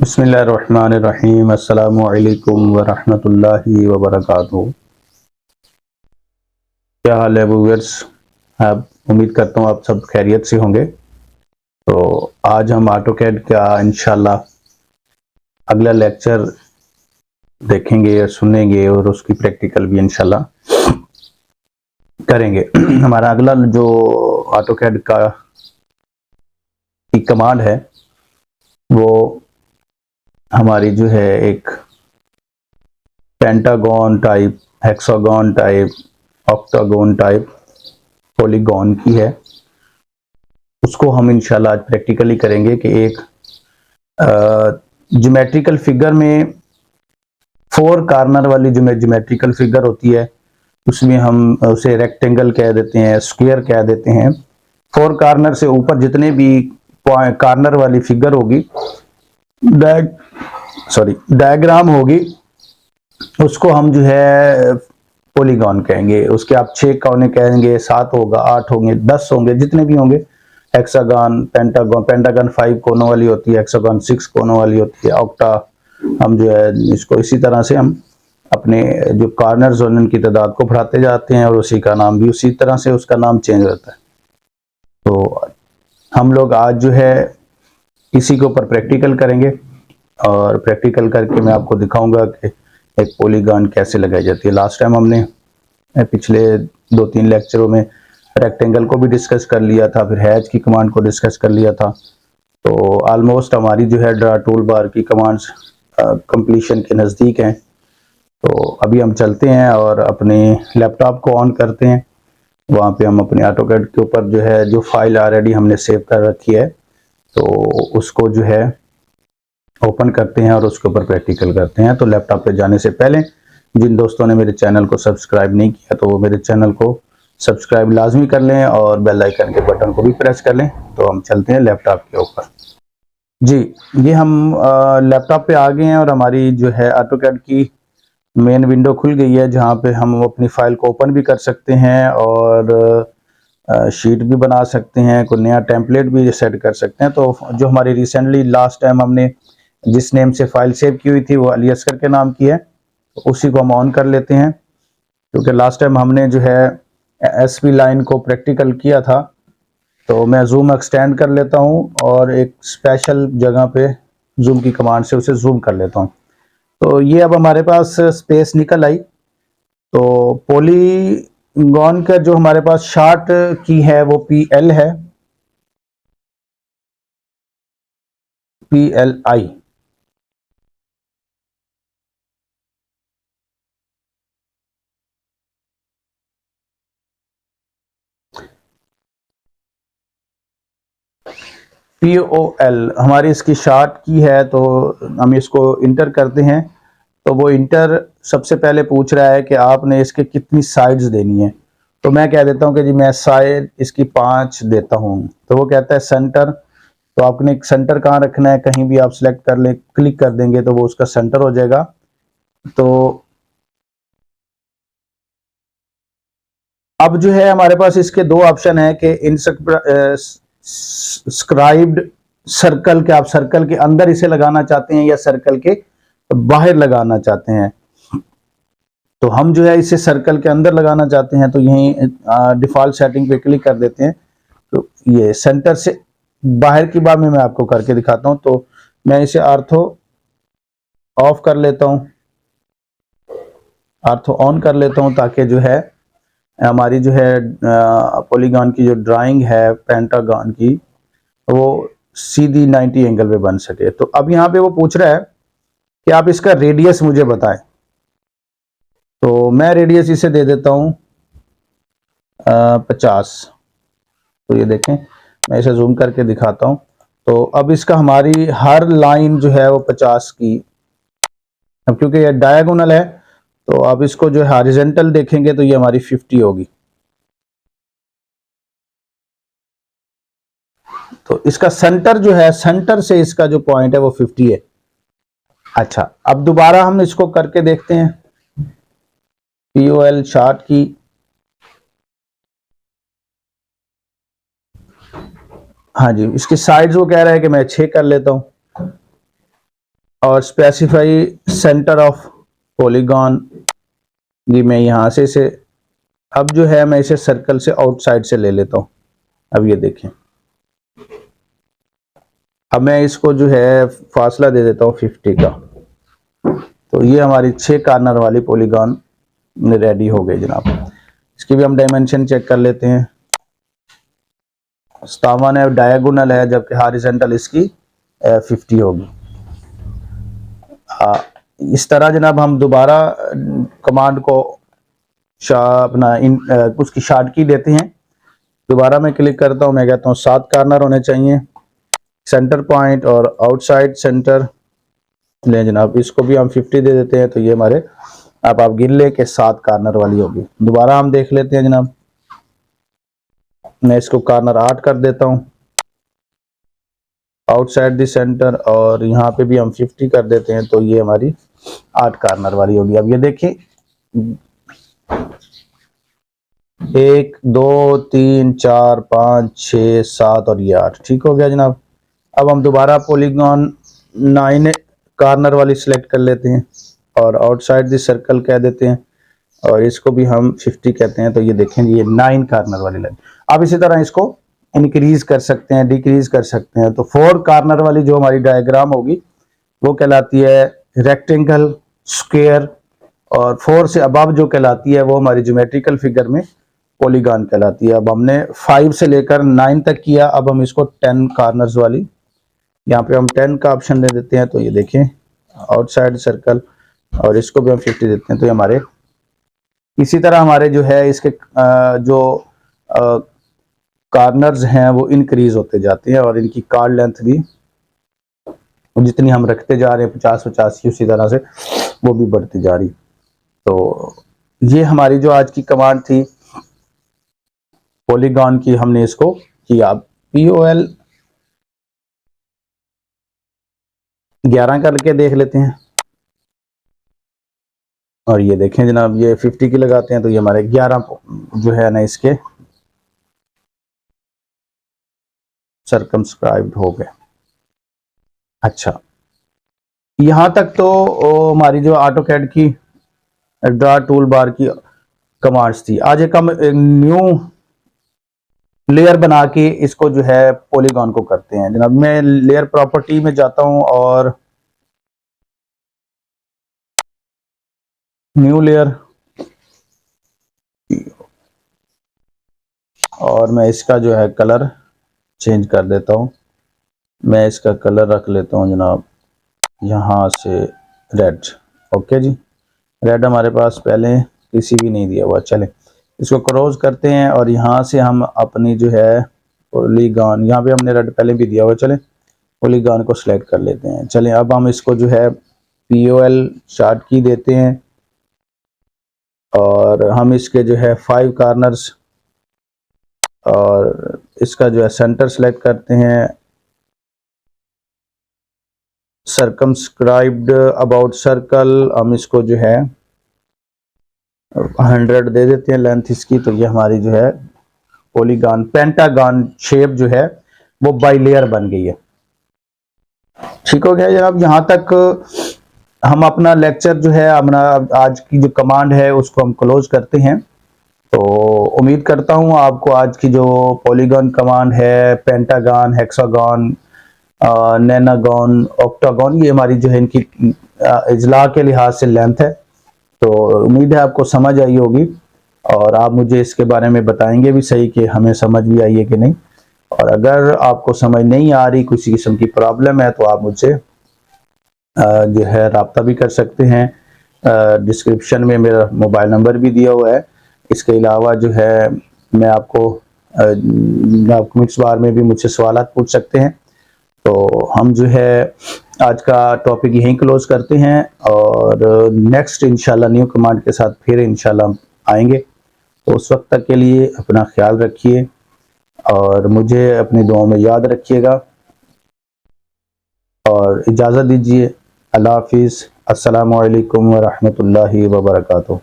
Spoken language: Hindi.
बिस्मिल्लाहिर्रहमानिर्रहीम। अस्सलामु अलैकुम वरहमतुल्लाहि वबरकातुहू। क्या हाल है व्यूअर्स? आप उम्मीद करता हूँ आप सब खैरियत से होंगे। तो आज हम ऑटोकैड का इंशाल्लाह अगला लेक्चर देखेंगे या सुनेंगे और उसकी प्रैक्टिकल भी इंशाल्लाह करेंगे। हमारा अगला जो ऑटोकैड का की कमांड है वो हमारी जो है एक pentagon type, hexagon type, octagon type, polygon की है। उसको हम इंशाल्लाह आज प्रैक्टिकली करेंगे कि एक ज्योमेट्रिकल फिगर में 4 कॉर्नर वाली जो ज्योमेट्रिकल फिगर होती है उसमें हम उसे रेक्टेंगल कह देते हैं, स्क्वायर कह देते हैं। 4 कॉर्नर से ऊपर जितने भी कॉर्नर वाली फिगर होगी, डायग्राम होगी, उसको हम जो है पॉलीगॉन कहेंगे। उसके आप 6 कोने कहेंगे, 7 होगा, 8 होंगे, 10 होंगे, जितने भी होंगे। हेक्सागन, पेंटागन 5 कोनों वाली होती है, हेक्सागन 6 कोनों वाली होती है, ऑक्टा हम जो है इसको इसी तरह से हम अपने जो कॉर्नर्स होने की तादाद को बढ़ाते जाते हैं और उसी का नाम भी उसी तरह से उसका नाम चेंज होता है। तो हम लोग आज जो है इसी के ऊपर प्रैक्टिकल करेंगे और प्रैक्टिकल करके मैं आपको दिखाऊंगा कि एक पॉलीगॉन कैसे लगाई जाती है। लास्ट टाइम हमने पिछले 2-3 लेक्चरों में रेक्टेंगल को भी डिस्कस कर लिया था, फिर हैच की कमांड को डिस्कस कर लिया था। तो ऑलमोस्ट हमारी जो है ड्रा टूल बार की कमांड्स कंप्लीशन के नज़दीक हैं। तो अभी हम चलते हैं और अपने लैपटॉप को ऑन करते हैं। वहाँ पे हम अपने ऑटोकैड के ऊपर जो है जो फाइल ऑलरेडी हमने सेव कर रखी है तो उसको जो है ओपन करते हैं और उसके ऊपर प्रैक्टिकल करते हैं। तो लैपटॉप पे जाने से पहले जिन दोस्तों ने मेरे चैनल को सब्सक्राइब नहीं किया तो वो मेरे चैनल को सब्सक्राइब लाजमी कर लें और बेल आइकन के बटन को भी प्रेस कर लें। तो हम चलते हैं लैपटॉप के ऊपर। जी, ये हम लैपटॉप पे आ गए हैं और हमारी जो है ऑटोकैड की मेन विंडो खुल गई है जहाँ पे हम अपनी फाइल को ओपन भी कर सकते हैं और शीट भी बना सकते हैं, कोई नया टेम्पलेट भी सेट कर सकते हैं। तो जो हमारी रिसेंटली लास्ट टाइम हमने जिस नेम से फाइल सेव की हुई थी वो अलियासकर के नाम की है, तो उसी को हम ऑन कर लेते हैं क्योंकि लास्ट टाइम हमने जो है एसपी लाइन को प्रैक्टिकल किया था। तो मैं जूम एक्सटेंड कर लेता हूँ और एक स्पेशल जगह पे जूम की कमांड से उसे जूम कर लेता हूँ। तो ये अब हमारे पास स्पेस निकल आई। तो पॉलीगॉन का जो हमारे पास शार्ट की है वो PL है, PLI। POL हमारी इसकी शार्ट की है। तो हम इसको इंटर करते हैं तो वो इंटर सबसे पहले पूछ रहा है कि आपने इसके कितनी साइड्स देनी है। तो मैं कह देता हूं कि जी मैं साइड इसकी 5 देता हूं। तो वो कहता है सेंटर। तो आपने सेंटर कहाँ रखना है, कहीं भी आप सिलेक्ट कर ले, क्लिक कर देंगे तो वो उसका सेंटर हो जाएगा। तो अब जो है हमारे पास इसके 2 ऑप्शन है कि इंस्क्राइब्ड सर्कल के, आप सर्कल के अंदर इसे लगाना चाहते हैं या सर्कल के बाहर लगाना चाहते हैं। तो हम जो है इसे सर्कल के अंदर लगाना चाहते हैं तो यहीं डिफॉल्ट सेटिंग पे क्लिक कर देते हैं। तो ये सेंटर से बाहर की बात में मैं आपको करके दिखाता हूं। तो मैं इसे आर्थो ऑफ कर लेता हूं, आर्थो ऑन कर लेता हूं ताकि जो है हमारी जो है पॉलीगॉन की जो ड्राइंग है पेंटागन की वो सीधी 90 एंगल पे बन सके। तो अब यहाँ पे वो पूछ रहा है कि आप इसका रेडियस मुझे बताएं। तो मैं रेडियस इसे दे देता हूं 50। तो ये देखें, मैं इसे जूम करके दिखाता हूं। तो अब इसका हमारी हर लाइन जो है वो 50 की, अब क्योंकि ये डायगोनल है तो अब इसको जो है हॉरिजॉन्टल देखेंगे तो ये हमारी 50 होगी। तो इसका सेंटर जो है, सेंटर से इसका जो पॉइंट है वो 50 है। अच्छा, अब दोबारा हम इसको करके देखते हैं POL शार्ट की। हाँ जी, इसकी साइड्स वो कह रहा है कि मैं 6 कर लेता हूं। और स्पेसिफाई सेंटर ऑफ पॉलीगॉन, ये मैं यहाँ से अब जो है मैं इसे सर्कल से आउटसाइड से ले लेता हूँ। अब ये देखें, अब मैं इसको जो है फासला दे देता हूँ 50 का। तो ये हमारी 6 कॉर्नर वाली पॉलीगॉन रेडी हो गई जनाब। इसकी भी हम डायमेंशन चेक कर लेते हैं। 57 है, डायगोनल है, जबकि हॉरिजॉन्टल इसकी 50 होगी। इस तरह जनाब हम दोबारा कमांड को अपना उसकी शॉर्ट की देते हैं। दोबारा मैं क्लिक करता हूँ, मैं कहता हूँ 7 कॉर्नर होने चाहिए, सेंटर पॉइंट और आउटसाइड सेंटर ले जनाब। इसको भी हम 50 दे देते हैं, तो ये हमारे अब आप गिन ले के 7 कॉर्नर वाली होगी। दोबारा हम देख लेते हैं जनाब, मैं इसको कॉर्नर 8 कर देता हूँ आउटसाइड द सेंटर, और यहाँ पे भी हम 50 कर देते हैं, तो ये हमारी 8 कॉर्नर वाली होगी। अब ये देखिए 1 2 3 4 5 6 7 और ये 8, ठीक हो गया जनाब। अब हम दोबारा पॉलीगॉन 9 कॉर्नर वाली सिलेक्ट कर लेते हैं और आउटसाइड द सर्कल कह देते हैं, और इसको भी हम 50 कहते हैं। तो ये देखें, ये 9 कॉर्नर वाली लाइन। अब इसी तरह इसको इंक्रीज कर सकते हैं, डिक्रीज कर सकते हैं। तो 4 कॉर्नर वाली जो हमारी डायग्राम होगी वो कहलाती है रेक्टेंगल, स्क्वायर, और 4 से अबव जो कहलाती है वो हमारी ज्योमेट्रिकल फिगर में पॉलीगॉन कहलाती है। अब हमने 5 से लेकर 9 तक किया, अब हम इसको 10 कॉर्नर्स वाली, यहाँ पे हम 10 का ऑप्शन दे देते हैं। तो ये देखें आउटसाइड सर्कल, और इसको भी हम 50 देते हैं। तो ये हमारे इसी तरह हमारे जो है इसके जो कॉर्नर्स हैं वो इंक्रीज होते जाते हैं, और इनकी कार्ड लेंथ भी जितनी हम रखते जा रहे हैं 50 85 उसी तरह से वो भी बढ़ती जा रही। तो ये हमारी जो आज की कमांड थी पॉलीगॉन की, हमने इसको किया। POL 11 करके देख लेते हैं, और ये देखें जनाब, ये 50 की लगाते हैं तो ये हमारे 11 जो है ना इसके सर्कमस्क्राइब्ड हो गए। अच्छा, यहां तक तो हमारी जो ऑटोकैड की ड्रा टूल बार की कमांड्स थी। आज एक हम न्यू लेयर बना के इसको जो है पॉलीगॉन को करते हैं जनाब। मैं लेयर प्रॉपर्टी में जाता हूं और न्यू लेयर, और मैं इसका जो है कलर चेंज कर देता हूं। मैं इसका कलर रख लेता हूं जनाब यहाँ से रेड। ओके जी, रेड हमारे पास पहले किसी भी नहीं दिया हुआ। चले इसको क्रॉस करते हैं, और यहाँ से हम अपनी जो है पॉलीगॉन, यहाँ पे हमने रेड पहले भी दिया हुआ, चले पॉलीगॉन को सिलेक्ट कर लेते हैं। चलें अब हम इसको जो है POL शार्ट की देते हैं, और हम इसके जो है 5 कॉर्नर्स और इसका जो है सेंटर सेलेक्ट करते हैं। सर्कमस्क्राइब्ड अबाउट सर्कल, हम इसको जो है 100 दे देते हैं लेंथ इसकी। तो ये हमारी जो है पॉलीगॉन पेंटागन शेप जो है वो बाई लेयर बन गई है। ठीक हो गया जनाब। यहाँ तक हम अपना लेक्चर जो है, अपना आज की जो कमांड है उसको हम क्लोज करते हैं। तो उम्मीद करता हूँ आपको आज की जो पॉलीगॉन कमांड है, पेंटागन, हेक्सागन, नैनागन, ऑक्टागन, ये हमारी जो है इनकी इजला के लिहाज से लेंथ है। तो उम्मीद है आपको समझ आई होगी, और आप मुझे इसके बारे में बताएंगे भी सही कि हमें समझ भी आई है कि नहीं। और अगर आपको समझ नहीं आ रही, किसी किस्म की प्रॉब्लम है, तो आप मुझसे जो है रब्ता भी कर सकते हैं। डिस्क्रिप्शन में मेरा मोबाइल नंबर भी दिया हुआ है। इसके अलावा जो है मैं आपको कमेंट्स बार में भी मुझसे सवालात पूछ सकते हैं। तो हम जो है आज का टॉपिक यहीं क्लोज करते हैं, और नेक्स्ट इंशाल्लाह न्यू कमांड के साथ फिर इंशाल्लाह आएंगे। तो उस वक्त तक के लिए अपना ख्याल रखिए, और मुझे अपनी दुआओं में याद रखिएगा, और इजाज़त दीजिए। अल्लाह हाफिज़। अस्सलामु अलैकुम व रहमतुल्लाहि व बरकातुहू।